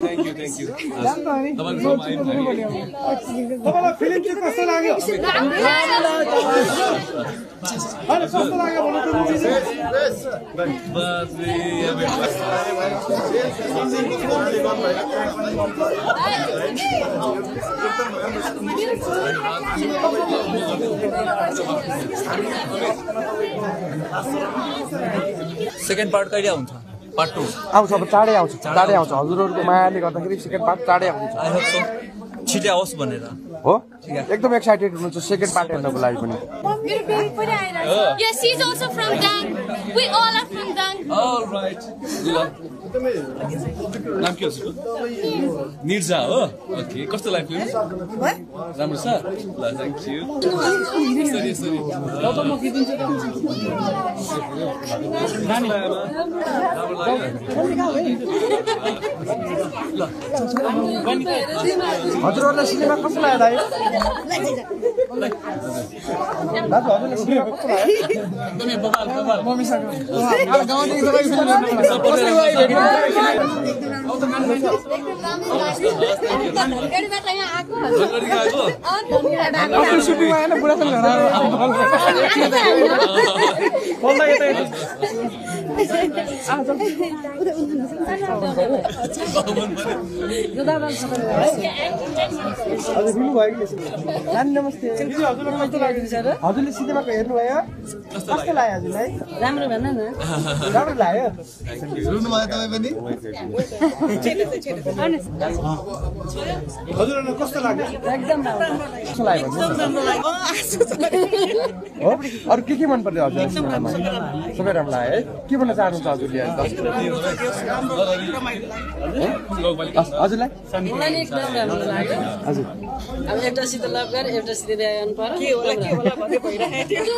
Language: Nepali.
Thank you. तपाईँलाई फिल्म चाहिँ कस्तो लाग्यो? कस्तो लाग्यो भन्नु त मुभी चाहिँ? सेकेन्ड पार्ट कहिले आउँछ? पार्ट 2 आउँछ, अब चाँडै आउँछ हजुरहरूको मायाले गर्दाखेरि सेकेन्ड पार्ट चाँडै आउँछ। आई होप सो छिटै आओस् भनेर हो एकदम एक्साइटेड हुनुहुन्छ सेकेन्ड पार्ट हेर्नको लागि पनि। Yes, she's also from Dang. We all are from Dang. All right. नाम के हो? निर्जा हो? ओके, कस्तो लाग्यो? राम्रो छ? ल, थ्यांक यू। सरी। हजुरहरूलाई सिनेमा कस्तो लाग्यो दाइ? दाजु हजुरलाई सिनेमा कस्तो लाग्यो? मम्मीसँग गाउँदेखि सुटिङ आएन बुढासँग नमस्ते हजुरले सिनेमा हेर्नुभयो? कस्तो लाग्यो हजुरलाई? राम्रो भन न। राम्रो लाग्यो? रुनुभयो तपाईँ पनि? हजुरहरूलाई कस्तो लाग्यो? एकदम राम्रो। कस्तो लाग्यो हो? अरू के मन पर्यो हजुरलाई सिनेमामा? सबै राम्रो लाग्यो है? के भन्न चाहनुहुन्छ हजुरले? हजुरलाई? मलाई नि एकदम राम्रो लाग्यो। हजुर अब एउटासित लभ गर एउटासित बिहा गर्नु पर्यो। के होला भन्दै भइरहेको थियो।